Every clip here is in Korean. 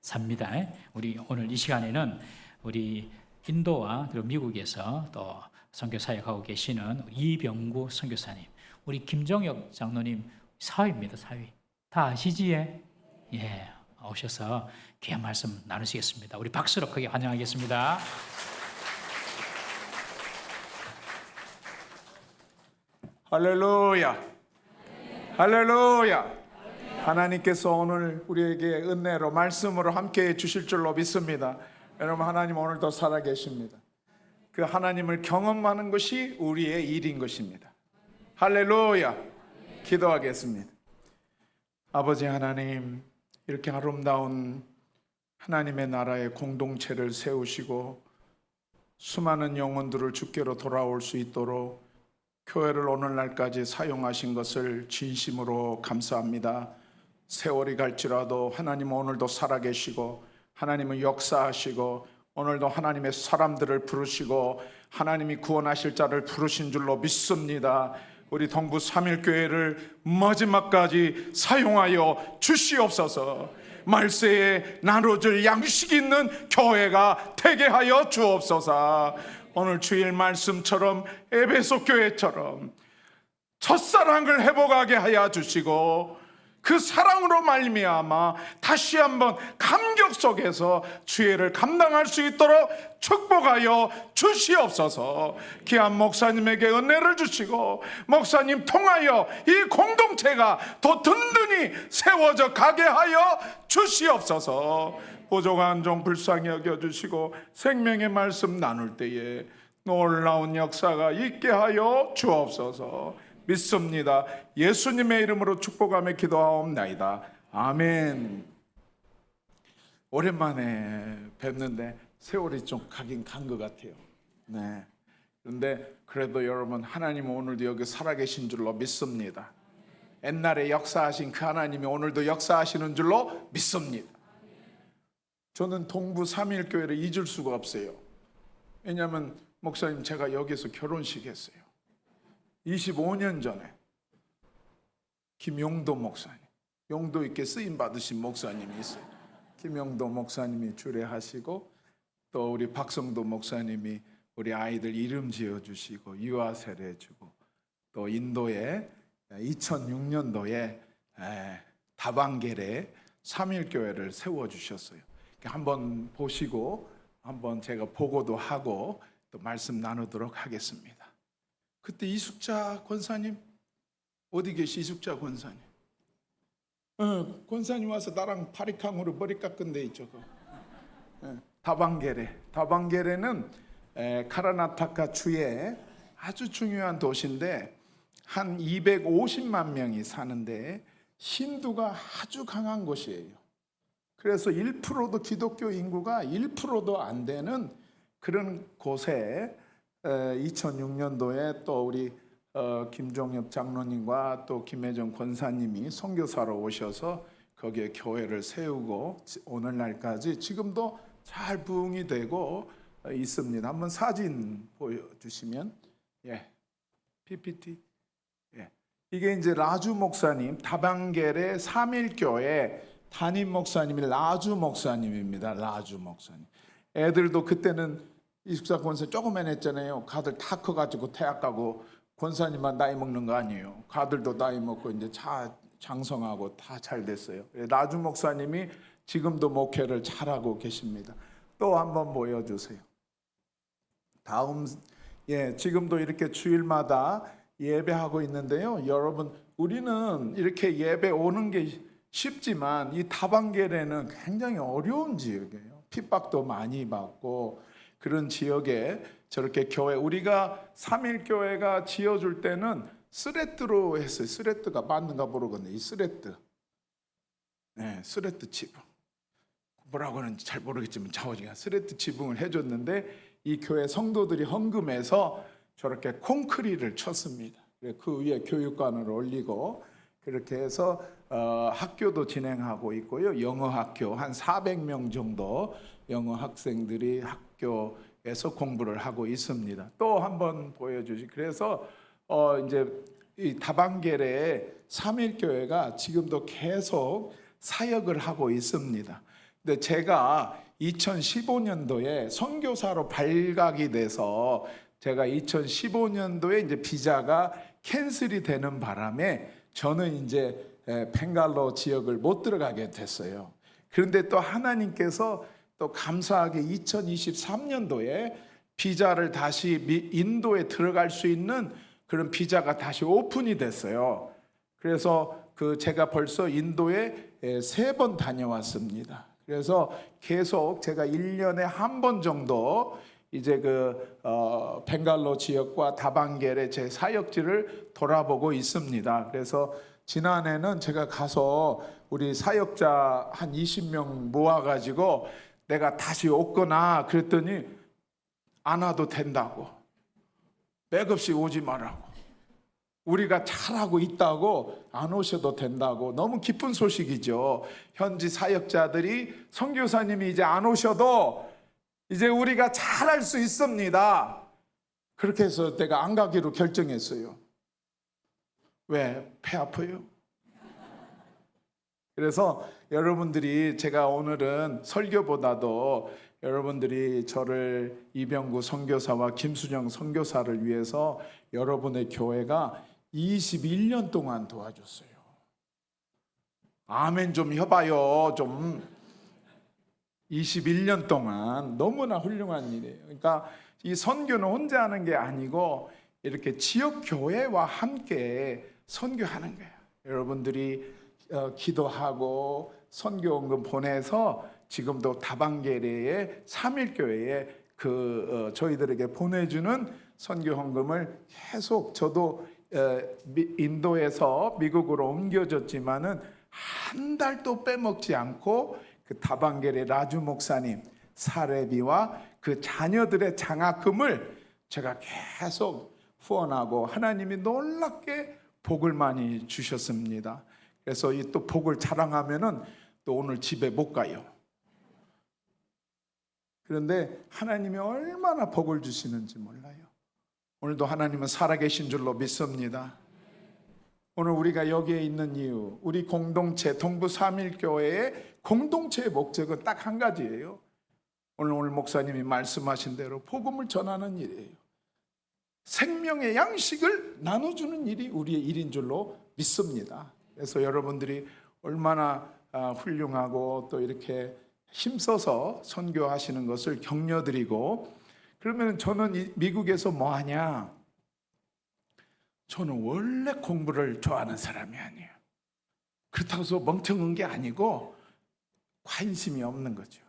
삽니다. 우리 오늘 이 시간에는 우리 인도와 그리고 미국에서 또 선교 사역하고 계시는 이병구 선교사님, 우리 김정혁 장로님 사위입니다. 사위. 다 아시지? 예, 오셔서 귀한 말씀 나누시겠습니다. 우리 박수로 크게 환영하겠습니다. 할렐루야. 할렐루야. 하나님께서 오늘 우리에게 은혜로 말씀으로 함께해 주실 줄로 믿습니다. 여러분, 하나님 오늘도 살아계십니다. 그 하나님을 경험하는 것이 우리의 일인 것입니다. 할렐루야. 기도하겠습니다. 아버지 하나님, 이렇게 아름다운 하나님의 나라의 공동체를 세우시고 수많은 영혼들을 주께로 돌아올 수 있도록 교회를 오늘날까지 사용하신 것을 진심으로 감사합니다. 세월이 갈지라도 하나님은 오늘도 살아계시고 하나님은 역사하시고 오늘도 하나님의 사람들을 부르시고 하나님이 구원하실 자를 부르신 줄로 믿습니다. 우리 동부 3일교회를 마지막까지 사용하여 주시옵소서. 말세에 나눠줄 양식 있는 교회가 되게 하여 주옵소서. 오늘 주일 말씀처럼 에베소 교회처럼 첫사랑을 회복하게 하여 주시고 그 사랑으로 말미암아 다시 한번 감격 속에서 주의를 감당할 수 있도록 축복하여 주시옵소서. 귀한 목사님에게 은혜를 주시고 목사님 통하여 이 공동체가 더 든든히 세워져 가게 하여 주시옵소서. 부족한 종 불쌍히 여겨주시고 생명의 말씀 나눌 때에 놀라운 역사가 있게 하여 주옵소서. 믿습니다. 예수님의 이름으로 축복하며 기도하옵나이다. 아멘. 오랜만에 뵙는데 세월이 좀 가긴 간 것 같아요. 네. 그런데 그래도 여러분, 하나님은 오늘도 여기 살아계신 줄로 믿습니다. 옛날에 역사하신 그 하나님이 오늘도 역사하시는 줄로 믿습니다. 저는 동부 3일교회를 잊을 수가 없어요. 왜냐하면 목사님, 제가 여기서 결혼식 했어요. 25년 전에 김용도 목사님, 용도 있게 쓰임 받으신 목사님이 있어요. 김용도 목사님이 주례하시고 또 우리 박성도 목사님이 우리 아이들 이름 지어주시고 유아 세례해주고 또 인도에 2006년도에 다방겔에 3일교회를 세워주셨어요. 한번 보시고 한번 제가 보고도 하고 또 말씀 나누도록 하겠습니다. 그때 이숙자 권사님 어디 계시? 이숙자 권사님. 권사님 와서 나랑 파리캉으로 머리 깎은 데 있죠. 다방겔에는 카라나타카 주에 아주 중요한 도시인데 한 250만 명이 사는데 힌두가 아주 강한 곳이에요. 그래서 1%도 기독교 인구가 1%도 안 되는 그런 곳에 2006년도에 또 우리 김종엽 장로님과 또 김혜정 권사님이 선교사로 오셔서 거기에 교회를 세우고 오늘날까지 지금도 잘 부흥이 되고 있습니다. 한번 사진 보여주시면, PPT. 이게 이제 라주 목사님, 다방겔의 3일교회 담임 목사님이 라주 목사님입니다. 라주 목사님. 애들도 그때는 이숙사 권사 조금만 했잖아요. 가들 다 커가지고 대학 가고 권사님만 나이 먹는 거 아니에요. 가들도 나이 먹고 이제 장성하고 다 잘 됐어요. 라주 목사님이 지금도 목회를 잘하고 계십니다. 또 한번 보여주세요. 다음, 지금도 이렇게 주일마다 예배하고 있는데요. 여러분, 우리는 이렇게 예배 오는 게 쉽지만 이 다방겔에는 굉장히 어려운 지역이에요. 핍박도 많이 받고 그런 지역에 저렇게 교회, 우리가 3일교회가 지어줄 때는 스레트로 했어요. 스레트가 맞는가 모르겠네. 이 스레트. 스레트 지붕. 뭐라고 하는지 잘 모르겠지만 자오지가 스레트 지붕을 해줬는데 이 교회 성도들이 헌금해서 저렇게 콘크리트를 쳤습니다. 그 위에 교육관을 올리고 그렇게 해서 학교도 진행하고 있고요. 영어 학교 한 400명 정도 영어 학생들이 학교에서 공부를 하고 있습니다. 또 한번 보여주시. 그래서 이제 이 다방겔의 3일교회가 지금도 계속 사역을 하고 있습니다. 근데 제가 2015년도에 선교사로 발각이 돼서 제가 2015년도에 이제 비자가 캔슬이 되는 바람에 저는 이제 벵갈로 지역을 못 들어가게 됐어요. 그런데 또 하나님께서 또 감사하게 2023년도에 비자를 다시 인도에 들어갈 수 있는 그런 비자가 다시 오픈이 됐어요. 그래서 제가 벌써 인도에 3번 다녀왔습니다. 그래서 계속 제가 1년에 한 번 정도 이제 벵갈로 지역과 다방겔의 제 사역지를 돌아보고 있습니다. 그래서 지난해는 제가 가서 우리 사역자 한 20명 모아가지고 내가 다시 없거나 그랬더니 안 와도 된다고, 맥없이 오지 말라고, 우리가 잘하고 있다고 안 오셔도 된다고. 너무 기쁜 소식이죠. 현지 사역자들이 선교사님이 이제 안 오셔도 이제 우리가 잘할 수 있습니다. 그렇게 해서 내가 안 가기로 결정했어요. 왜? 배 아파요. 그래서 여러분들이, 제가 오늘은 설교보다도 여러분들이 저를 이병구 선교사와 김수정 선교사를 위해서 여러분의 교회가 21년 동안 도와줬어요. 아멘 좀 해봐요. 좀 21년 동안 너무나 훌륭한 일이에요. 그러니까 이 선교는 혼자 하는 게 아니고 이렇게 지역 교회와 함께 선교하는 거예요. 여러분들이 기도하고 선교원금 보내서 지금도 다방계례의 3일교회에 저희들에게 보내주는 선교헌금을 계속, 저도 인도에서 미국으로 옮겨졌지만은 한 달도 빼먹지 않고 그 다방계례 라주 목사님 사례비와 그 자녀들의 장학금을 제가 계속 후원하고 하나님이 놀랍게 복을 많이 주셨습니다. 그래서 이 또 복을 자랑하면은 또 오늘 집에 못 가요. 그런데 하나님이 얼마나 복을 주시는지 몰라요. 오늘도 하나님은 살아계신 줄로 믿습니다. 오늘 우리가 여기에 있는 이유, 우리 공동체 동부 3일교회의 공동체의 목적은 딱 한 가지예요. 오늘 목사님이 말씀하신 대로 복음을 전하는 일이에요. 생명의 양식을 나눠주는 일이 우리의 일인 줄로 믿습니다. 그래서 여러분들이 얼마나 훌륭하고 또 이렇게 힘써서 선교하시는 것을 격려드리고, 그러면 저는 미국에서 뭐 하냐? 저는 원래 공부를 좋아하는 사람이 아니에요. 그렇다고 해서 멍청한 게 아니고 관심이 없는 거죠.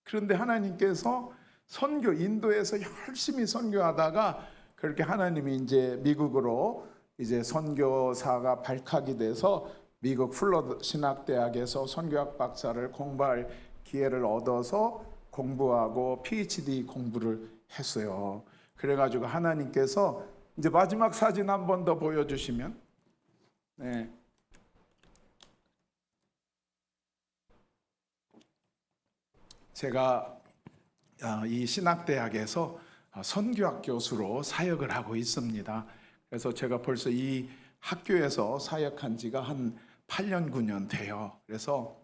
그런데 하나님께서 선교, 인도에서 열심히 선교하다가 그렇게 하나님이 이제 미국으로 이제 선교사가 발탁이 돼서 미국 플러드 신학대학에서 선교학 박사를 공부할 기회를 얻어서 공부하고 PhD 공부를 했어요. 그래가지고 하나님께서 이제 마지막 사진 한 번 더 보여주시면, 네. 제가 이 신학대학에서 선교학 교수로 사역을 하고 있습니다. 그래서 제가 벌써 이 학교에서 사역한 지가 한 8년, 9년 돼요. 그래서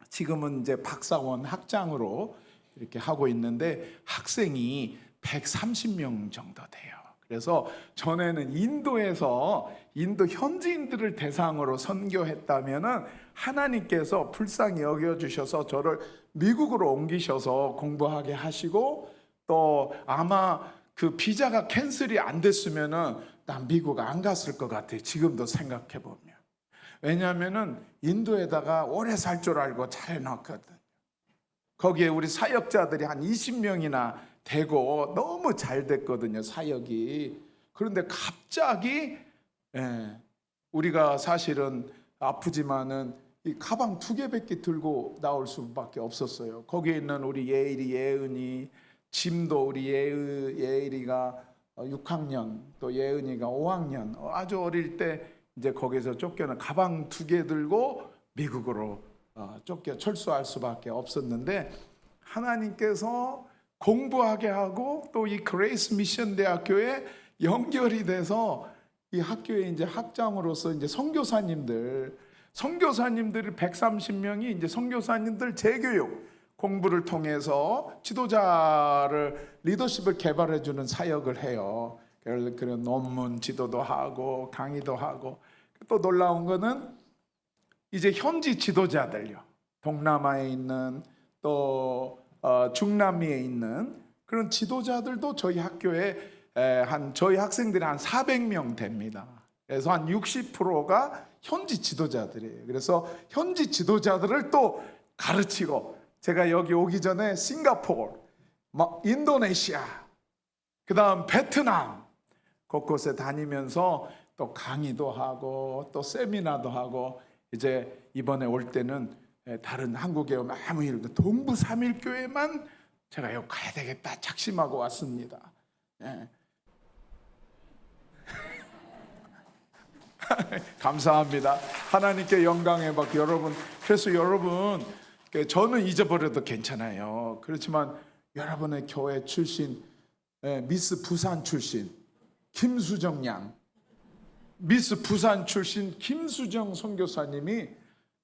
지금은 이제 박사원 학장으로 이렇게 하고 있는데 학생이 130명 정도 돼요. 그래서 전에는 인도에서 인도 현지인들을 대상으로 선교했다면은 하나님께서 불쌍히 여겨주셔서 저를 미국으로 옮기셔서 공부하게 하시고, 또 아마 그 비자가 캔슬이 안 됐으면은 난 미국 안 갔을 것 같아요. 지금도 생각해 보면. 왜냐하면은 인도에다가 오래 살 줄 알고 잘 해놨거든. 거기에 우리 사역자들이 한 20명이나 되고 너무 잘 됐거든요, 사역이. 그런데 갑자기 우리가 사실은 아프지만은 이 가방 2개밖에 들고 나올 수밖에 없었어요. 거기에 있는 우리 예일이, 예은이, 짐도 우리 예일이가 6학년, 또 예은이가 5학년, 아주 어릴 때 이제 거기서 쫓겨나 가방 2개 들고 미국으로 쫓겨 철수할 수밖에 없었는데, 하나님께서 공부하게 하고 또 이 그레이스 미션 대학교에 연결이 돼서 이 학교에 이제 학장으로서 이제 선교사님들 선교사님들이 130명이 이제 선교사님들 재교육 공부를 통해서 지도자를 리더십을 개발해 주는 사역을 해요. 그런 논문 지도도 하고 강의도 하고, 또 놀라운 거는 이제 현지 지도자들요, 동남아에 있는 또 중남미에 있는 그런 지도자들도 저희 학교에 저희 학생들이 한 400명 됩니다. 그래서 한 60%가 현지 지도자들이에요. 그래서 현지 지도자들을 또 가르치고, 제가 여기 오기 전에 싱가포르, 인도네시아, 그다음 베트남 곳곳에 다니면서 또 강의도 하고 또 세미나도 하고, 이제 이번에 올 때는 다른 한국에 오면 아무 일도, 동부 삼일교회만 제가 여기 가야 되겠다 작심하고 왔습니다. 예. 감사합니다. 하나님께 영광에 받고 여러분, 그래서 여러분, 저는 잊어버려도 괜찮아요. 그렇지만 여러분의 교회 출신, 미스 부산 출신 김수정 양, 미스 부산 출신 김수정 선교사님이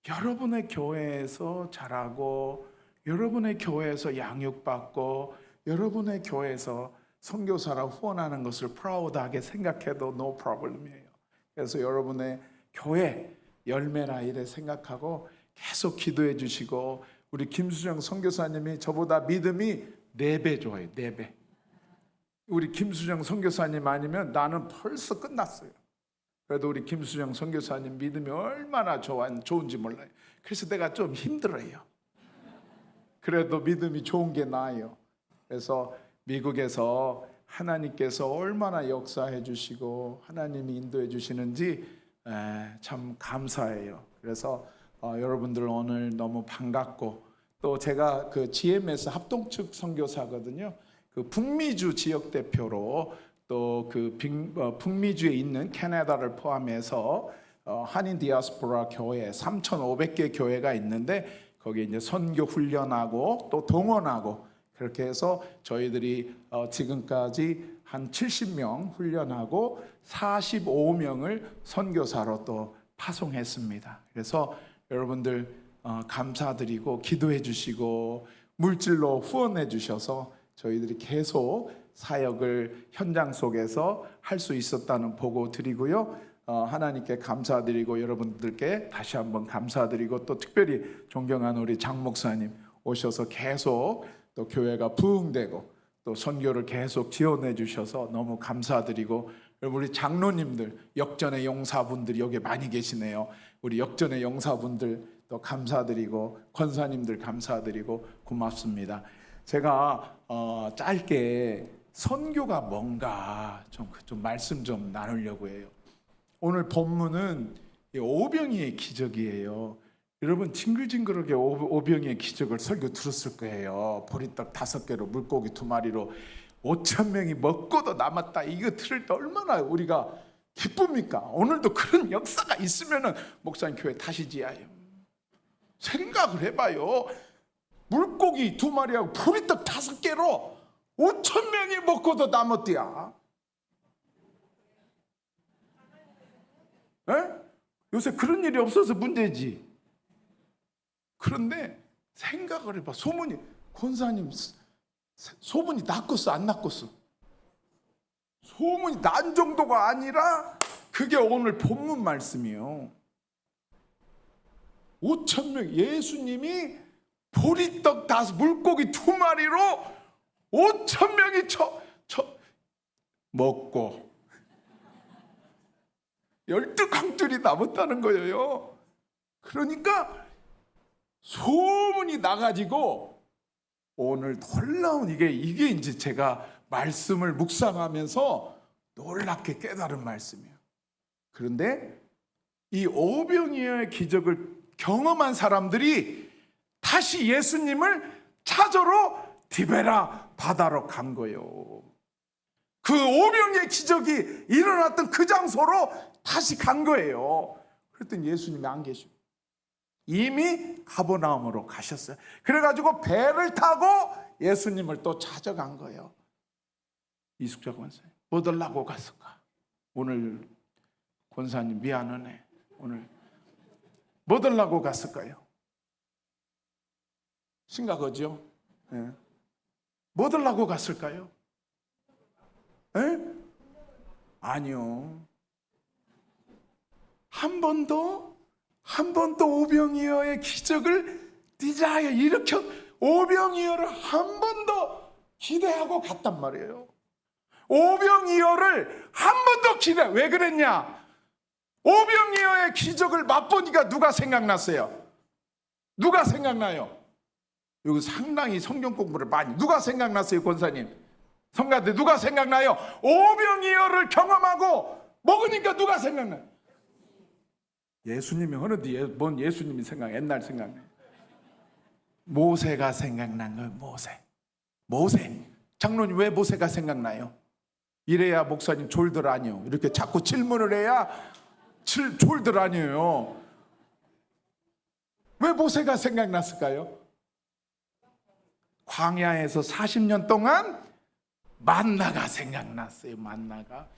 여러분의 교회에서 자라고, 여러분의 교회에서 양육받고, 여러분의 교회에서 선교사라 후원하는 것을 프라우드하게 생각해도 no problem이에요. 그래서 여러분의 교회 열매나 이래 생각하고 계속 기도해 주시고, 우리 김수정 선교사님이 저보다 믿음이 4배 좋아요. 4배. 우리 김수정 선교사님 아니면 나는 벌써 끝났어요. 그래도 우리 김수정 선교사님 믿음이 얼마나 좋은지 몰라요. 그래서 내가 좀 힘들어요. 그래도 믿음이 좋은 게 나아요. 그래서 미국에서 하나님께서 얼마나 역사해 주시고 하나님이 인도해 주시는지 참 감사해요. 그래서 여러분들 오늘 너무 반갑고, 또 제가 그 GMS 합동측 선교사거든요. 그 북미주 지역 대표로, 또 그 북미주에 있는 캐나다를 포함해서 한인 디아스포라 교회 3,500개 교회가 있는데, 거기에 이제 선교 훈련하고 또 동원하고, 그렇게 해서 저희들이 지금까지 한 70명 훈련하고 45명을 선교사로 또 파송했습니다. 그래서 여러분들 감사드리고 기도해 주시고 물질로 후원해 주셔서 저희들이 계속 사역을 현장 속에서 할 수 있었다는 보고 드리고요. 하나님께 감사드리고 여러분들께 다시 한번 감사드리고, 또 특별히 존경하는 우리 장 목사님 오셔서 계속 또 교회가 부흥되고 또 선교를 계속 지원해 주셔서 너무 감사드리고, 여러분 우리 장로님들, 역전의 용사분들이 여기 많이 계시네요. 우리 역전의 용사분들 또 감사드리고, 권사님들 감사드리고 고맙습니다. 제가 짧게 선교가 뭔가 좀 말씀 좀 나누려고 해요. 오늘 본문은 오병이의 기적이에요. 여러분 징글징글하게 오병이의 기적을 설교 들었을 거예요. 보리떡 5개로 물고기 2마리로 5,000명이 먹고도 남았다. 이거 들을 때 얼마나 우리가 기쁩니까? 오늘도 그런 역사가 있으면은 목사님 교회 다시 지어요. 생각을 해봐요. 물고기 2마리하고 보리떡 5개로 5,000명이 먹고도 남았대야. 에? 요새 그런 일이 없어서 문제지. 그런데 생각을 해봐. 소문이, 권사님 소문이 났겠어 안 났겠어? 소문이 난 정도가 아니라 그게 오늘 본문 말씀이에요. 5,000명, 예수님이 보리떡 5, 물고기 2마리로 5,000명이 먹고 12강줄이 남았다는 거예요. 그러니까 소문이 나가지고 오늘 놀라운 이게 이제 제가 말씀을 묵상하면서 놀랍게 깨달은 말씀이에요. 그런데 이 오병이어의 기적을 경험한 사람들이 다시 예수님을 찾으러 디베라 바다로 간 거예요. 그 오병이어의 기적이 일어났던 그 장소로 다시 간 거예요. 그랬더니 예수님이 안 계시고 이미 가버나움으로 가셨어요. 그래가지고 배를 타고 예수님을 또 찾아간 거예요. 이숙자 권사님, 뭐 들라고 갔을까? 오늘 권사님 미안하네. 오늘 뭐 들라고 갔을까요? 심각하죠? 예. 뭐 들라고 갔을까요? 예? 아니요. 한 번도 오병이어의 기적을 디자이어 일으켜 오병이어를 한 번 더 기대하고 갔단 말이에요. 오병이어를 한 번 더 기대. 왜 그랬냐? 오병이어의 기적을 맛보니까 누가 생각났어요? 누가 생각나요? 여기 상당히 성경 공부를 많이. 누가 생각났어요, 권사님? 성가대 누가 생각나요? 오병이어를 경험하고 먹으니까 누가 생각나요? 예수님이 어느 뒤에 뭔 예수님이 생각? 옛날 생각나요. 모세가 생각난 거예요. 모세. 장로님 왜 모세가 생각나요? 이래야 목사님 졸들 아니요. 이렇게 자꾸 질문을 해야 졸들 아니에요. 왜 모세가 생각났을까요? 광야에서 40년 동안 만나가 생각났어요. 만나가.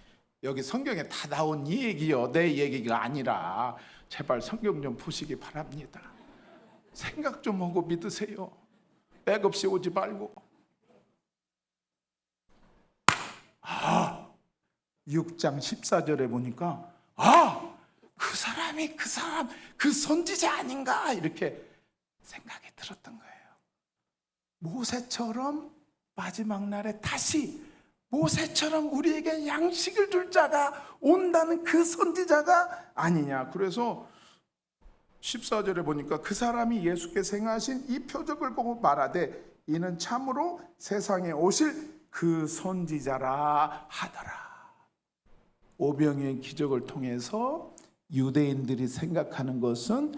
여기 성경에 다 나온 이 얘기요. 내 얘기가 아니라 제발 성경 좀 보시기 바랍니다. 생각 좀 하고 믿으세요. 백없이 오지 말고. 6장 14절에 보니까 그 선지자 아닌가 이렇게 생각이 들었던 거예요. 모세처럼 마지막 날에 다시 모세처럼 우리에게 양식을 줄 자가 온다는 그 선지자가 아니냐. 그래서 14절에 보니까 그 사람이 예수께서 행하신 이 표적을 보고 말하되 이는 참으로 세상에 오실 그 선지자라 하더라. 오병이의 기적을 통해서 유대인들이 생각하는 것은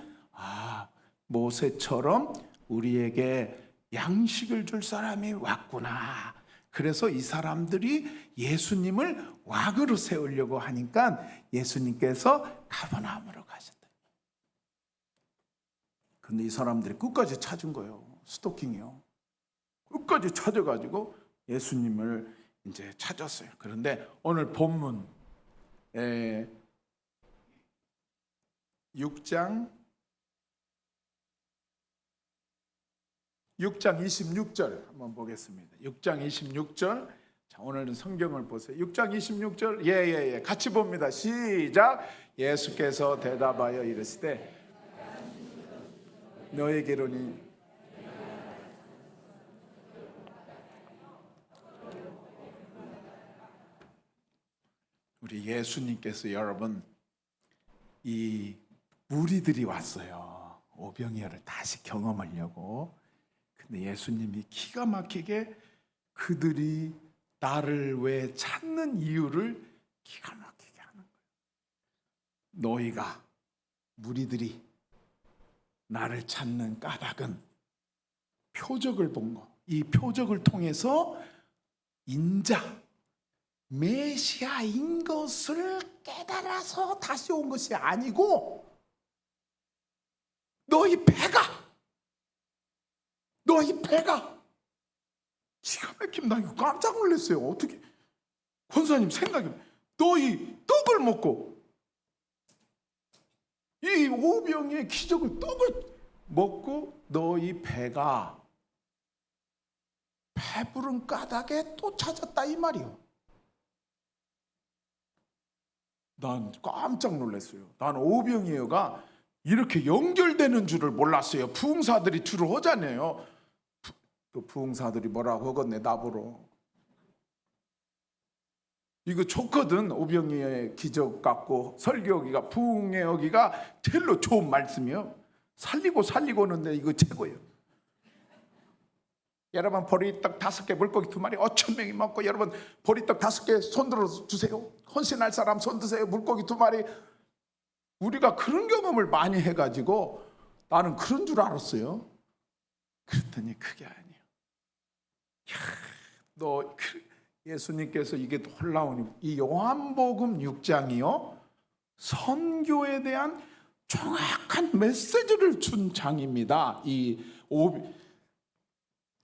모세처럼 우리에게 양식을 줄 사람이 왔구나. 그래서 이 사람들이 예수님을 왕으로 세우려고 하니까 예수님께서 가버나움으로 가셨다. 근데 이 사람들이 끝까지 찾은 거예요. 스토킹이요. 끝까지 찾아가지고 예수님을 이제 찾았어요. 그런데 오늘 본문 6장 26절 한번 보겠습니다. 6장 26절. 자, 오늘은 성경을 보세요. 6장 26절. 예. 같이 봅니다. 시작. 예수께서 대답하여 이르시되 너에게로니 우리 예수님께서 여러분 이 무리들이 왔어요. 오병이어를 다시 경험하려고. 근데 예수님이 기가 막히게 그들이 나를 왜 찾는 이유를 기가 막히게 하는 거예요. 너희가 무리들이 나를 찾는 까닭은 표적을 본 거. 이 표적을 통해서 인자 메시아인 것을 깨달아서 다시 온 것이 아니고 너희 배가 기가 막히면 나 이거 깜짝 놀랐어요. 어떻게 권사님 생각이 너희 떡을 먹고 이 오병이의 기적을 떡을 먹고 너희 배가 배부른 까닭에 또 찾았다 이 말이요. 난 깜짝 놀랐어요. 난 오병이어가 이렇게 연결되는 줄을 몰랐어요. 부흥사들이 주로 하잖아요. 그 부흥사들이 뭐라고 하겠네 나보러. 이거 좋거든. 오병이어의 기적 같고 설교하기가 부흥회하기가 제일로 좋은 말씀이요. 살리고 하는데 이거 최고예요. 여러분 보리떡 5개 물고기 2마리 5,000명이 먹고 여러분 보리떡 5개 손들어 주세요. 헌신할 사람 손 드세요. 물고기 2마리. 우리가 그런 경험을 많이 해가지고 나는 그런 줄 알았어요. 그랬더니 그게 아니에요. 예수님께서 이게 놀라우니 이 요한복음 6장이요 선교에 대한 정확한 메시지를 준 장입니다.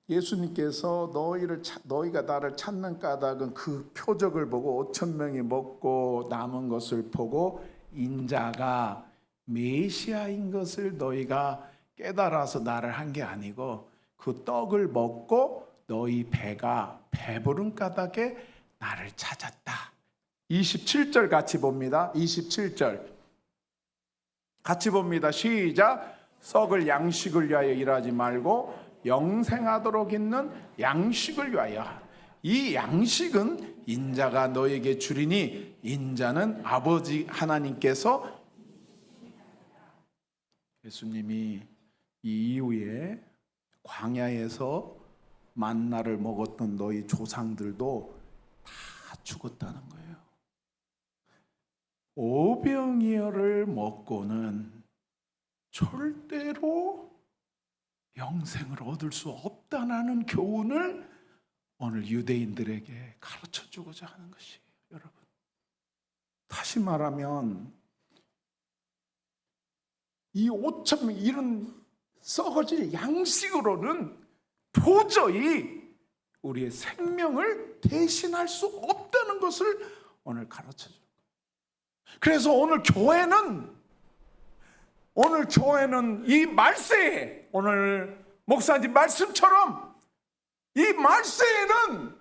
예수님께서 너희가 나를 찾는 까닭은 그 표적을 보고 5,000명이 먹고 남은 것을 보고 인자가 메시아인 것을 너희가 깨달아서 나를 한 게 아니고 그 떡을 먹고 너희 배가 배부른 까닭에 나를 찾았다. 27절 같이 봅니다. 27절 같이 봅니다. 시작. 썩을 양식을 위하여 일하지 말고 영생하도록 있는 양식을 위하여. 이 양식은 인자가 너에게 주리니 인자는 아버지 하나님께서. 예수님이 이 이후에 광야에서 만나를 먹었던 너희 조상들도 다 죽었다는 거예요. 오병이어를 먹고는 절대로 영생을 얻을 수 없다는 교훈을 오늘 유대인들에게 가르쳐 주고자 하는 것이에요. 여러분, 다시 말하면 이 5천 이런 썩어질 양식으로는 도저히 우리의 생명을 대신할 수 없다는 것을 오늘 가르쳐 줘요. 그래서 오늘 교회는 이 말세에, 오늘 목사님 말씀처럼 이 말세에는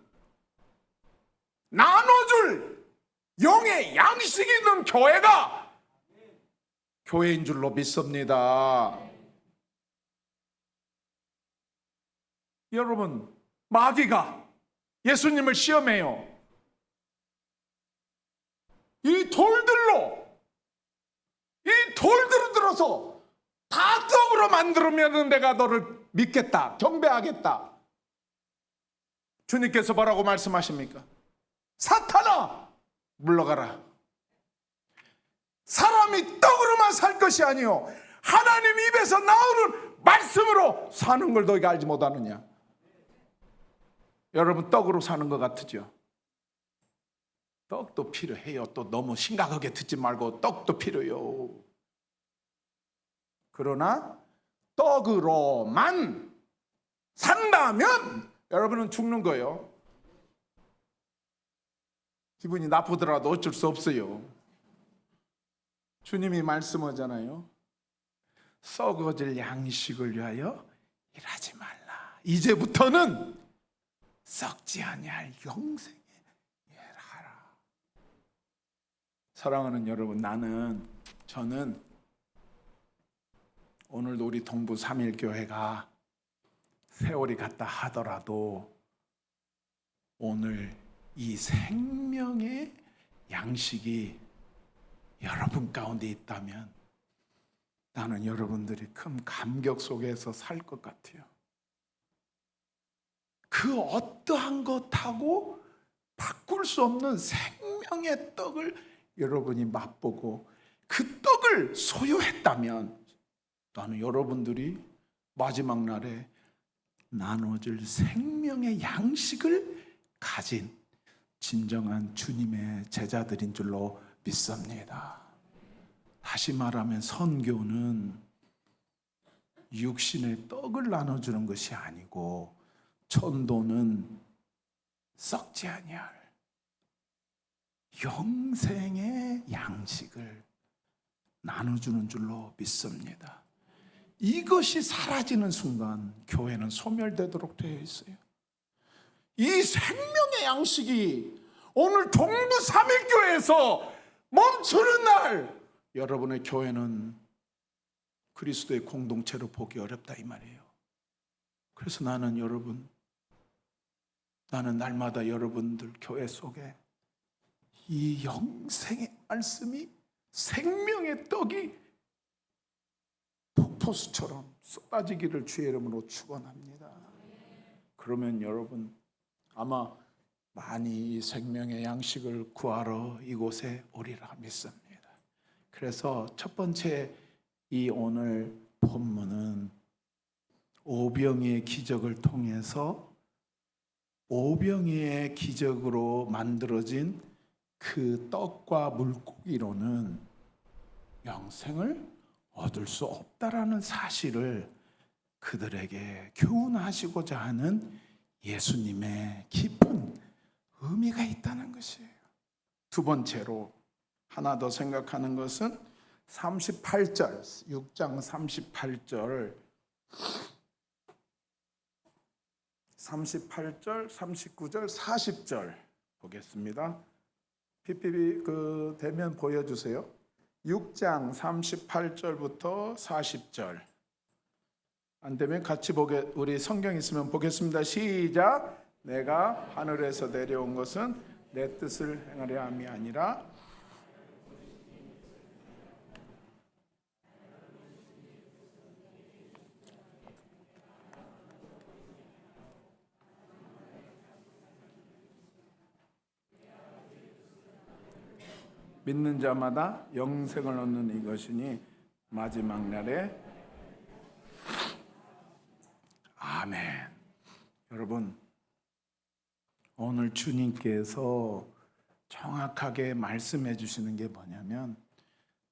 나눠줄 영의 양식이 있는 교회가 교회인 줄로 믿습니다. 여러분, 마귀가 예수님을 시험해요. 이 돌들로 들어서 다 떡으로 만들면 내가 너를 믿겠다, 경배하겠다. 주님께서 뭐라고 말씀하십니까? 사탄아, 물러가라. 사람이 떡으로만 살 것이 아니요 하나님 입에서 나오는 말씀으로 사는 걸 너희가 알지 못하느냐. 여러분, 떡으로 사는 것 같으죠? 떡도 필요해요. 또 너무 심각하게 듣지 말고 떡도 필요해요. 그러나 떡으로만 산다면 여러분은 죽는 거예요. 기분이 나쁘더라도 어쩔 수 없어요. 주님이 말씀하잖아요. 썩어질 양식을 위하여 일하지 말라. 이제부터는 썩지 아니할 영생에 일하라. 사랑하는 여러분, 저는 오늘도 우리 동부 3일교회가 세월이 갔다 하더라도 오늘 이 생명의 양식이 여러분 가운데 있다면 나는 여러분들이 큰 감격 속에서 살 것 같아요. 그 어떠한 것하고 바꿀 수 없는 생명의 떡을 여러분이 맛보고 그 떡을 소유했다면 나는 여러분들이 마지막 날에 나눠줄 생명의 양식을 가진 진정한 주님의 제자들인 줄로 믿습니다. 다시 말하면 선교는 육신의 떡을 나눠주는 것이 아니고 전도는 썩지 아니할 영생의 양식을 나눠주는 줄로 믿습니다. 이것이 사라지는 순간 교회는 소멸되도록 되어 있어요. 이 생명의 양식이 오늘 동부 3일교회에서 멈추는 날 여러분의 교회는 그리스도의 공동체로 보기 어렵다 이 말이에요. 그래서 나는 날마다 여러분들 교회 속에 이 영생의 말씀이 생명의 떡이 폭포수처럼 쏟아지기를 주의 이름으로 축원합니다. 그러면 여러분 아마 많이 이 생명의 양식을 구하러 이곳에 오리라 믿습니다. 그래서 첫 번째 이 오늘 본문은 오병이의 기적을 통해서 오병이의 기적으로 만들어진 그 떡과 물고기로는 영생을 얻을 수 없다라는 사실을 그들에게 교훈하시고자 하는 예수님의 깊은 의미가 있다는 것이에요. 두 번째로 하나 더 생각하는 것은 38절, 6장 38절, 39절, 40절 보겠습니다. PPT 그 대면 보여주세요. 6장 38절부터 40절. 안 되면 같이 우리 성경 있으면 보겠습니다. 시작. 내가 하늘에서 내려온 것은 내 뜻을 행하려 함이 아니라 믿는 자마다 영생을 얻는 이것이니 마지막 날에 아멘. 여러분, 오늘 주님께서 정확하게 말씀해 주시는 게 뭐냐면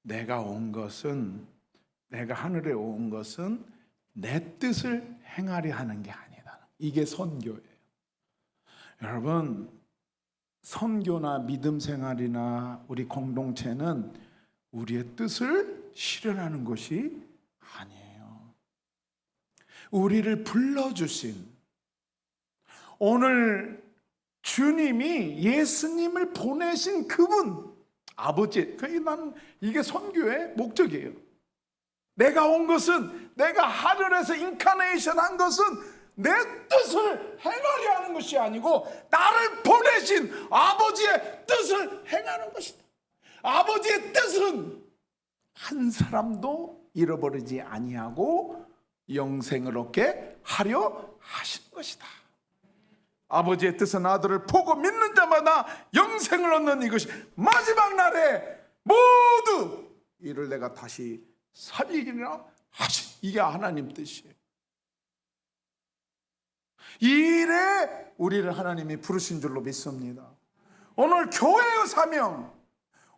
내가 하늘에 온 것은 내 뜻을 행하려 하는 게 아니다. 이게 선교예요. 여러분, 선교나 믿음 생활이나 우리 공동체는 우리의 뜻을 실현하는 것이 아니에요. 우리를 불러주신 오늘 주님이 예수님을 보내신 그분 아버지, 이게 선교의 목적이에요. 내가 온 것은, 내가 하늘에서 인카네이션 한 것은 내 뜻을 행하려 하는 것이 아니고 나를 보내신 아버지의 뜻을 행하는 것이다. 아버지의 뜻은 한 사람도 잃어버리지 아니하고 영생을 얻게 하려 하신 것이다. 아버지의 뜻은 아들을 보고 믿는 자마다 영생을 얻는 이것이 마지막 날에 모두 이를 내가 다시 살리리라 하신, 이게 하나님 뜻이에요. 이 일에 우리를 하나님이 부르신 줄로 믿습니다. 오늘 교회의 사명,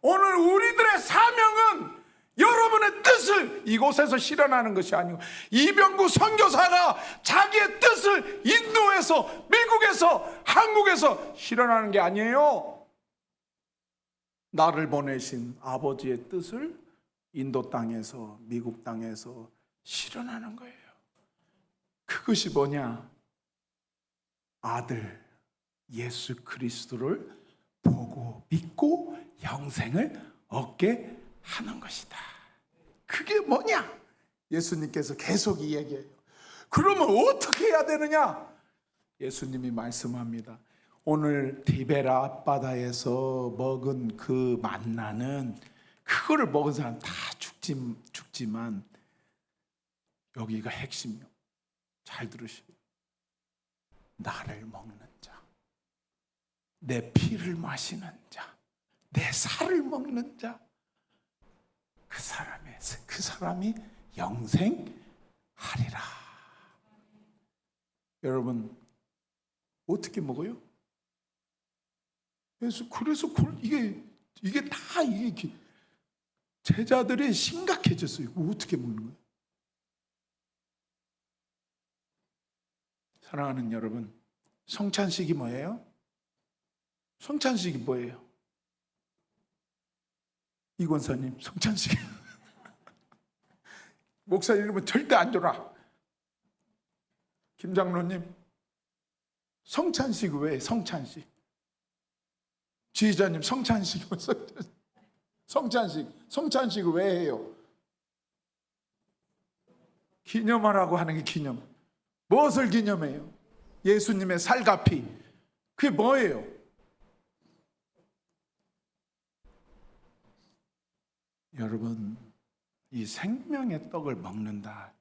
오늘 우리들의 사명은 여러분의 뜻을 이곳에서 실현하는 것이 아니고 이병구 선교사가 자기의 뜻을 인도에서, 미국에서, 한국에서 실현하는 게 아니에요. 나를 보내신 아버지의 뜻을 인도 땅에서, 미국 땅에서 실현하는 거예요. 그것이 뭐냐? 아들 예수 그리스도를 보고 믿고 영생을 얻게 하는 것이다. 그게 뭐냐? 예수님께서 계속 이야기해요. 그러면 어떻게 해야 되느냐? 예수님이 말씀합니다. 오늘 디베라 앞바다에서 먹은 그 만나는, 그거를 먹은 사람 다 죽지만 여기가 핵심이요. 잘 들으시오. 나를 먹는 자, 내 피를 마시는 자, 내 살을 먹는 자, 그 사람이 영생하리라. 여러분, 어떻게 먹어요? 그래서 이게 다 이게 제자들이 심각해졌어요. 어떻게 먹는 거예요? 사랑하는 여러분, 성찬식이 뭐예요? 성찬식이 뭐예요? 이 권사님, 성찬식 목사 이름은 절대 안 줘라. 김 장로님, 성찬식 왜? 성찬식. 지휘자님, 성찬식을 왜 해요? 기념하라고 하는 게 기념. 무엇을 기념해요? 예수님의 살과 피. 그게 뭐예요? 여러분, 이 생명의 떡을 먹는다.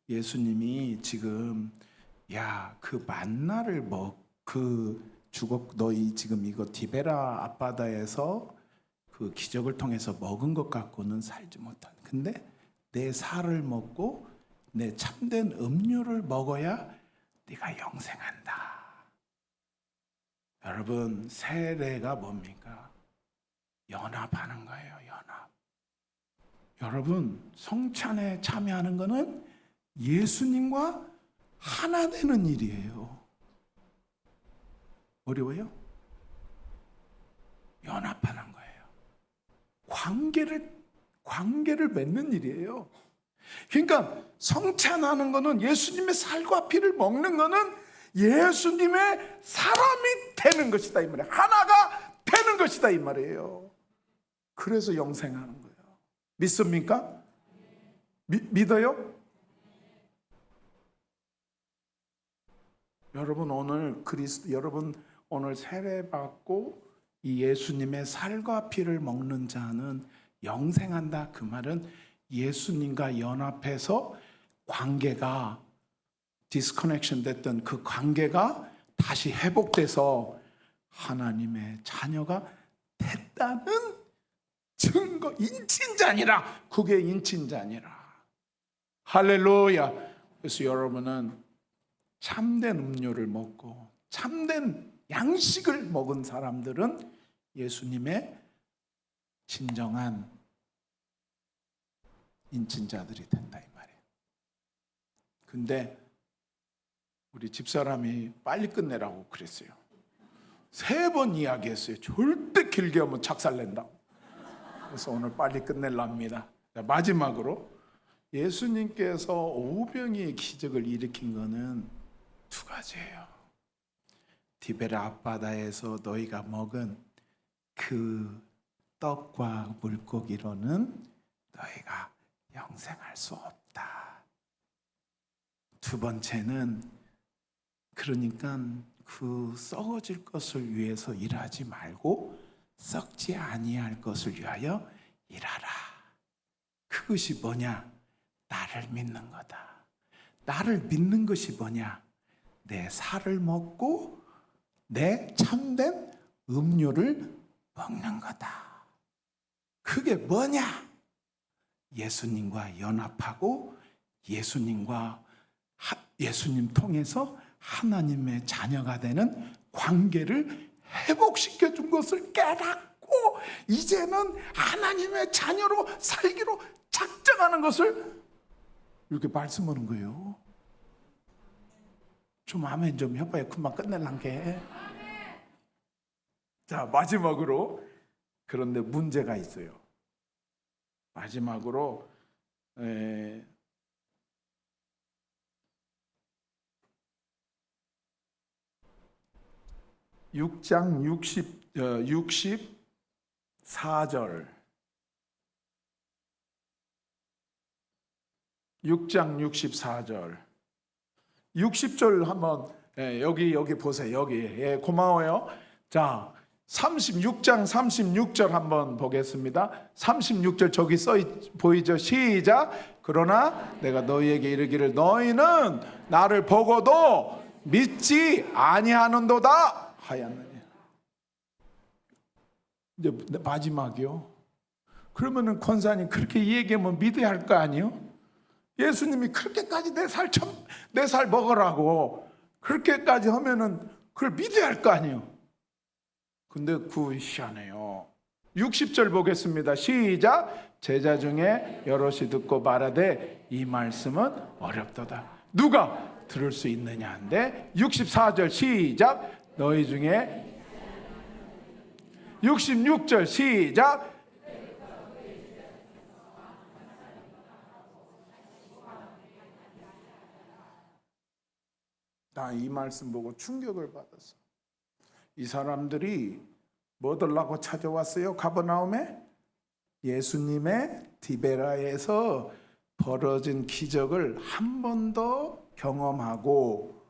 예수님이 지금 그 만나를 너희 지금 이거 디베라 앞바다에서 그 기적을 통해서 먹은 것 갖고는 살지 못한. 근데 내 살을 먹고 내 참된 음료를 먹어야 네가 영생한다. 여러분, 세례가 뭡니까? 연합하는 거예요. 연합. 여러분, 성찬에 참여하는 것은 예수님과 하나 되는 일이에요. 어려워요? 연합하는 거예요. 관계를 맺는 일이에요. 그러니까 성찬하는 거는, 예수님의 살과 피를 먹는 거는 예수님의 사람이 되는 것이다 이 말이에요. 하나가 되는 것이다 이 말이에요. 그래서 영생하는 거예요. 믿습니까? 믿어요? 여러분 오늘 세례 받고 이 예수님의 살과 피를 먹는 자는 영생한다. 그 말은 예수님과 연합해서 관계가 디스커넥션 됐던 그 관계가 다시 회복돼서 하나님의 자녀가 됐다는 증거, 인친자니라. 그게 인친자니라. 할렐루야. 그래서 여러분은 참된 음료를 먹고 참된 양식을 먹은 사람들은 예수님의 진정한 인친자들이 된다 이 말이에요. 근데 우리 집사람이 빨리 끝내라고 그랬어요. 3번 이야기했어요. 절대 길게 하면 작살낸다고. 그래서 오늘 빨리 끝낼랍니다. 마지막으로 예수님께서 오병이의 기적을 일으킨 거는 2가지예요. 디베라 앞바다에서 너희가 먹은 그 떡과 물고기로는 너희가 영생할 수 없다. 2번째는 그러니까 그 썩어질 것을 위해서 일하지 말고 썩지 아니할 것을 위하여 일하라. 그것이 뭐냐? 나를 믿는 거다. 나를 믿는 것이 뭐냐? 내 살을 먹고 내 참된 음료를 먹는 거다. 그게 뭐냐? 예수님과 연합하고 예수님 통해서 하나님의 자녀가 되는 관계를 회복시켜 준 것을 깨닫고 이제는 하나님의 자녀로 살기로 작정하는 것을 이렇게 말씀하는 거예요. 좀 아멘 좀 해봐요. 금방 끝낼란 게. 자, 마지막으로, 그런데 문제가 있어요. 마지막으로 6장 64절 6장 64절 60절 한번 여기 보세요. 여기 고마워요. 자, 36장 36절 한번 보겠습니다. 36절 저기 보이죠? 시작. 그러나 내가 너희에게 이르기를 너희는 나를 보고도 믿지 아니하는도다 하였느니. 이제 마지막이요. 그러면은 권사님 그렇게 얘기하면 믿어야 할 거 아니에요? 예수님이 그렇게까지 내 살 먹으라고 그렇게까지 하면은 그걸 믿어야 할 거 아니에요? 근데 희한해요. 60절 보겠습니다. 시작. 제자 중에 여럿이 듣고 말하되 이 말씀은 어렵도다. 누가 들을 수 있느냐 한데 64절 시작. 너희 중에 66절 시작. 나 이 말씀 보고 충격을 받았어. 이 사람들이 뭐 들라고 찾아왔어요? 가버나움에? 예수님의 디베라에서 벌어진 기적을 한 번 더 경험하고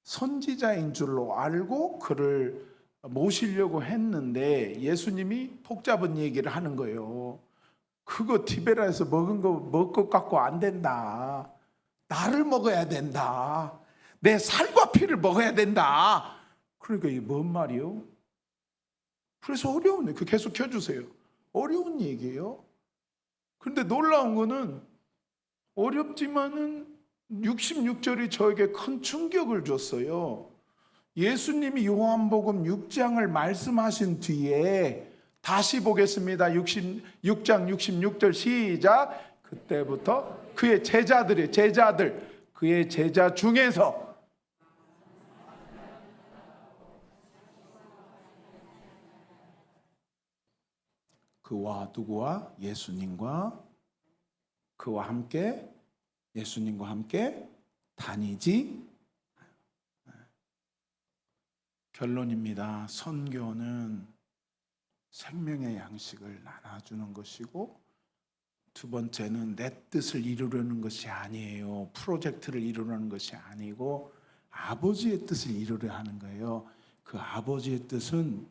선지자인 줄로 알고 그를 모시려고 했는데 예수님이 톡 잡은 얘기를 하는 거예요. 그거 디베라에서 먹은 거 먹고 갖고 안 된다. 나를 먹어야 된다. 내 살과 피를 먹어야 된다. 그러니까 이게 뭔 말이요? 그래서 어려운 얘기, 계속 켜주세요. 어려운 얘기예요. 그런데 놀라운 거는 어렵지만은 66절이 저에게 큰 충격을 줬어요. 예수님이 요한복음 6장을 말씀하신 뒤에 다시 보겠습니다. 6장 66절 시작. 그때부터 그의 제자들 그의 제자 중에서 그와 누구와? 예수님과 그와 함께 예수님과 함께 다니지. 결론입니다. 선교는 생명의 양식을 나눠주는 것이고, 두 번째는 내 뜻을 이루려는 것이 아니에요. 프로젝트를 이루려는 것이 아니고 아버지의 뜻을 이루려 하는 거예요. 그 아버지의 뜻은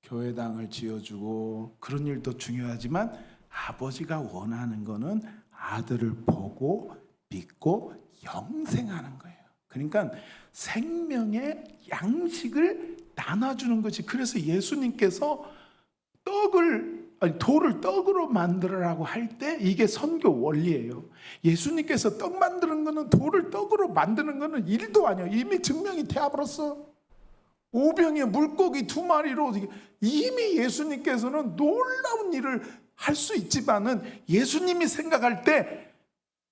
교회당을 지어주고 그런 일도 중요하지만, 아버지가 원하는 거는 아들을 보고 믿고 영생하는 거예요. 그러니까 생명의 양식을 나눠주는 것이, 그래서 예수님께서 돌을 떡으로 만들으라고 할 때 이게 선교 원리예요. 예수님께서 떡 만드는 거는, 돌을 떡으로 만드는 거는 일도 아니에요. 이미 증명이 되어버렸어. 오병이에 물고기 2마리로 이미 예수님께서는 놀라운 일을 할 수 있지만은, 예수님이 생각할 때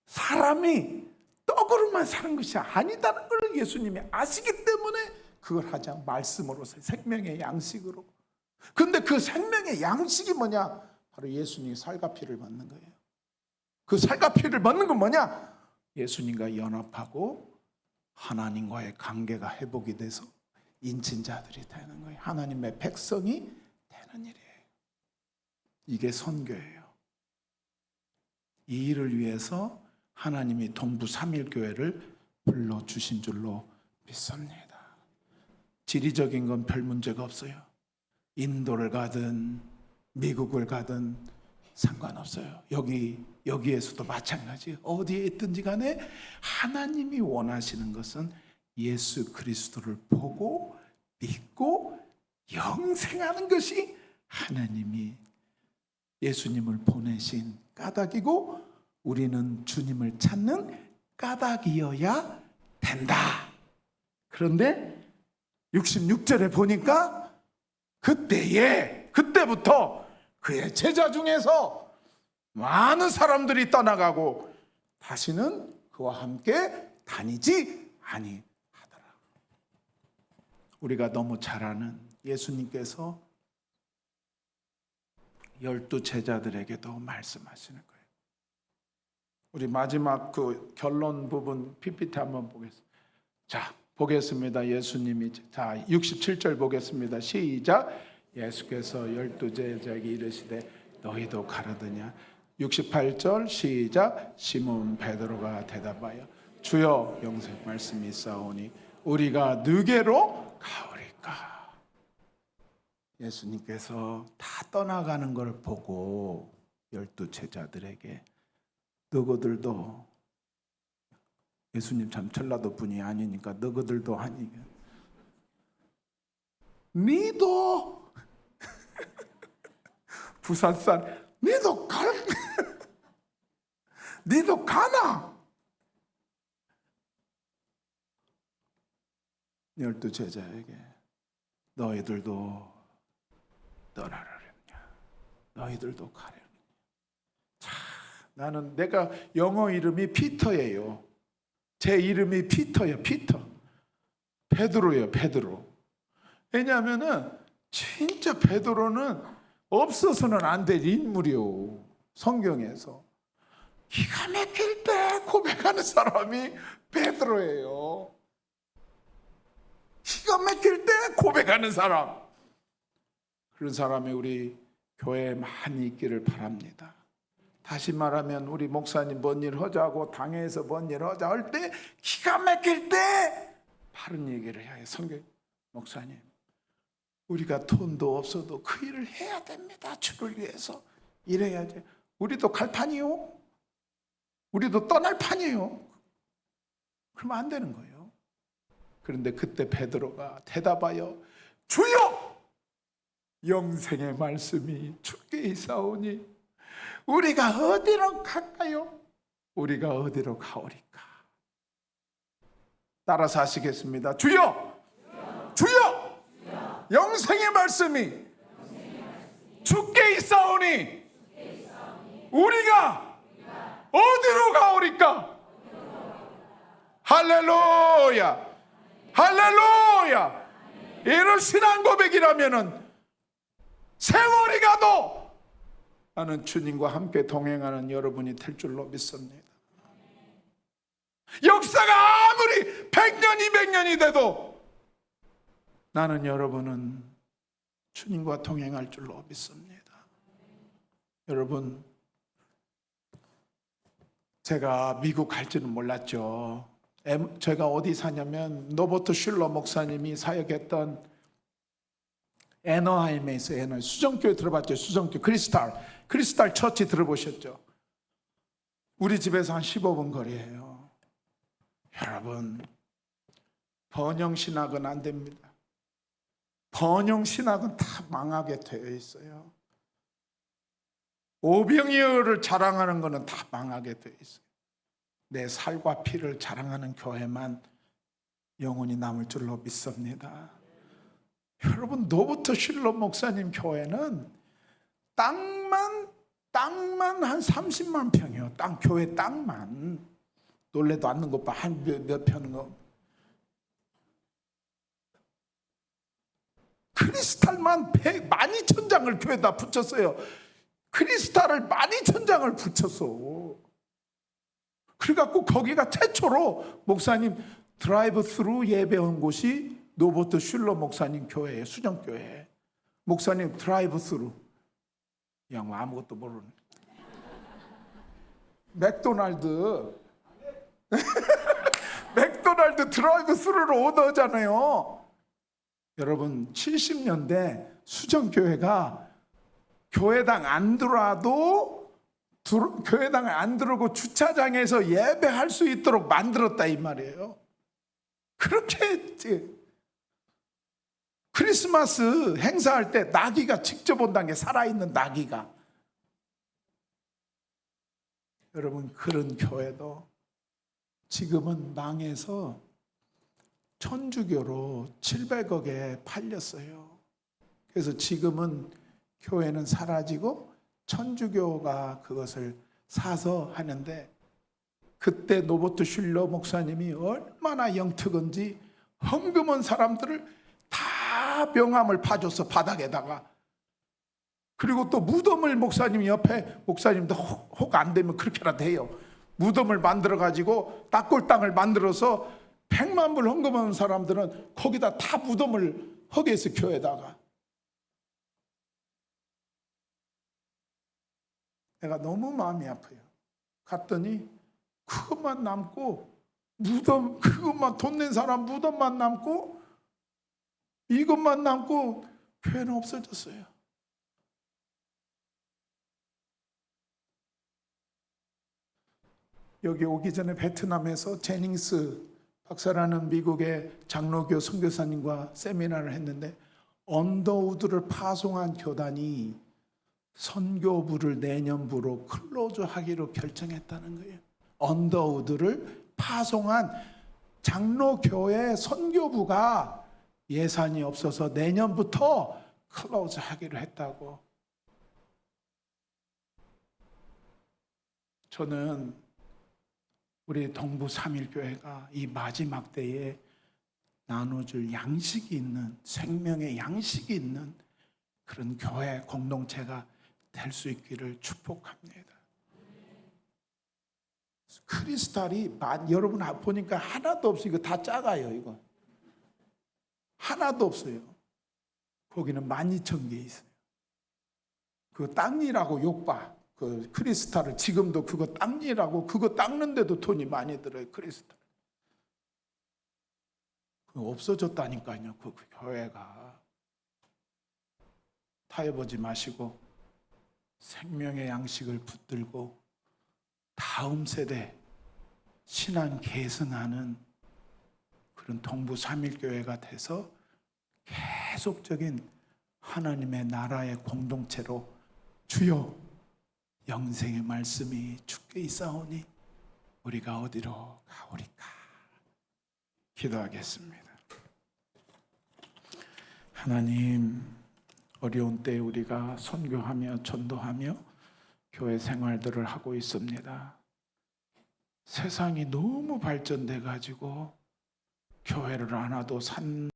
사람이 떡으로만 사는 것이 아니다는 걸 예수님이 아시기 때문에 그걸 하자, 말씀으로서 생명의 양식으로. 근데 그 생명의 양식이 뭐냐? 바로 예수님이 살과 피를 받는 거예요. 그 살과 피를 받는 건 뭐냐? 예수님과 연합하고 하나님과의 관계가 회복이 돼서 인친자들이 되는 거예요. 하나님의 백성이 되는 일이에요. 이게 선교예요. 이 일을 위해서 하나님이 동부 3.1교회를 불러주신 줄로 믿습니다. 지리적인 건 별 문제가 없어요. 인도를 가든 미국을 가든 상관없어요. 여기에서도 마찬가지예요. 어디에 있든지 간에 하나님이 원하시는 것은 예수 그리스도를 보고 믿고 영생하는 것이 하나님이 예수님을 보내신 까닭이고, 우리는 주님을 찾는 까닭이어야 된다. 그런데 66절에 보니까 그때부터 그의 제자 중에서 많은 사람들이 떠나가고 다시는 그와 함께 다니지 아니하더라. 우리가 너무 잘 아는 예수님께서 12 제자들에게도 말씀하시는 거예요. 우리 마지막 그 결론 부분 PPT 한번 보겠습니다. 자, 보겠습니다. 예수님이, 자, 67절 보겠습니다. 시작. 예수께서 12 제자에게 이르시되 너희도 가려드냐. 68절 시작. 시몬 베드로가 대답하여 주여, 영생 말씀이 있사오니 우리가 누게로 가오리까. 예수님께서 다 떠나가는 걸 보고 12 제자들에게, 너희들도, 예수님 참 전라도 분이 아니니까 너희들도 하니까, 니도 부산산 니도 니도 가나? 12 제자에게 너희들도 떠나려느냐, 너희들도 가려느냐. 자, 나는, 내가 영어 이름이 피터예요. 제 이름이 피터예요. 피터. 베드로예요. 베드로. 왜냐하면은 진짜 베드로는 없어서는 안 될 인물이요. 성경에서 기가 막힐 때 고백하는 사람이 베드로예요. 기가 막힐 때 고백하는 사람. 그런 사람이 우리 교회에 많이 있기를 바랍니다. 다시 말하면 우리 목사님 뭔 일 하자고, 당회에서 뭔 일 하자 할 때 기가 막힐 때 바른 얘기를 해야 해요. 성경, 목사님 우리가 돈도 없어도 그 일을 해야 됩니다. 주를 위해서 일해야지. 우리도 갈 판이요. 우리도 떠날 판이에요. 그러면 안 되는 거예요. 그런데 그때 베드로가 대답하여 주여, 영생의 말씀이 주께 있사오니 우리가 어디로 갈까요? 우리가 어디로 가오리까? 따라서 하시겠습니다. 주여, 주여, 영생의 말씀이 주께 있사오니 우리가 어디로 가오리까? 할렐루야, 할렐루야. 이런 신앙 고백이라면은 세월이 가도 나는 주님과 함께 동행하는 여러분이 될 줄로 믿습니다. 역사가 아무리 100년, 200년이 돼도 나는 여러분은 주님과 동행할 줄로 믿습니다. 여러분, 제가 미국 갈지는 몰랐죠. 제가 어디 사냐면 노버트 슐러 목사님이 사역했던 애너하임에 있어요. 애너하임. 수정교회 들어봤죠? 수정교회. 크리스탈 처치 들어보셨죠? 우리 집에서 한 15분 거리예요. 여러분, 번영신학은 안 됩니다. 번영신학은 다 망하게 되어 있어요. 오병이어를 자랑하는 것은 다 망하게 되어 있어요. 내 살과 피를 자랑하는 교회만 영원히 남을 줄로 믿습니다. 여러분, 노버트 슐러 목사님 교회는 땅만 한 30만 평이에요. 교회 땅만. 놀래도 않는 것 봐. 한 몇 평인 거. 크리스탈만 12,000장을 교회에다 붙였어요. 크리스탈을 12,000장을 붙였어. 그래갖고 거기가 최초로 목사님 드라이브 스루 예배한 곳이 노버트 슐러 목사님 교회예요. 수정교회. 목사님 드라이브 스루. 양 아무것도 모르는. 맥도날드 드라이브 스루를 오더잖아요. 여러분, 70년대 수정교회가 교회당 안 들어와도 교회당에 안 들어오고 주차장에서 예배할 수 있도록 만들었다 이 말이에요. 그렇게 했지. 크리스마스 행사할 때 나귀가 직접 온다는 게 살아있는 나귀가. 여러분, 그런 교회도 지금은 망해서 천주교로 700억에 팔렸어요. 그래서 지금은 교회는 사라지고 천주교가 그것을 사서 하는데, 그때 노버트 슐러 목사님이 얼마나 영특한지 헌금한 사람들을 다 명함을 파줬어, 바닥에다가. 그리고 또 무덤을 목사님 옆에, 목사님도 혹 안 되면 그렇게라도 해요. 무덤을 만들어 가지고 땅굴땅을 만들어서 100만 불 헌금한 사람들은 거기다 다 무덤을 하게 했어, 교회에다가. 내가 너무 마음이 아파요. 갔더니 그것만 남고, 무덤, 그것만 돈 낸 사람 무덤만 남고, 이것만 남고 교회는 없어졌어요. 여기 오기 전에 베트남에서 제닝스 박사라는 미국의 장로교 선교사님과 세미나를 했는데, 언더우드를 파송한 교단이 선교부를 내년부로 클로즈하기로 결정했다는 거예요. 언더우드를 파송한 장로교회 선교부가 예산이 없어서 내년부터 클로즈하기로 했다고. 저는 우리 동부 3일교회가 이 마지막 때에 나눠줄 양식이 있는, 생명의 양식이 있는 그런 교회 공동체가 될 수 있기를 축복합니다. 크리스탈이 여러분 보니까 하나도 없어요. 이거 다 작아요. 이거 하나도 없어요. 거기는 12,000개 있어요. 그 땅이라고 욕봐. 그 크리스탈을 지금도 그거 땅이라고, 그거 닦는데도 돈이 많이 들어요. 크리스탈 그거 없어졌다니까요. 그 교회가. 타협하지 마시고 생명의 양식을 붙들고 다음 세대 신앙 계승하는 그런 동부 3일교회가 돼서 계속적인 하나님의 나라의 공동체로, 주여 영생의 말씀이 주께 있사오니 우리가 어디로 가오리까. 기도하겠습니다. 하나님, 어려운 때에 우리가 선교하며 전도하며 교회 생활들을 하고 있습니다. 세상이 너무 발전돼 가지고 교회를 안 와도 산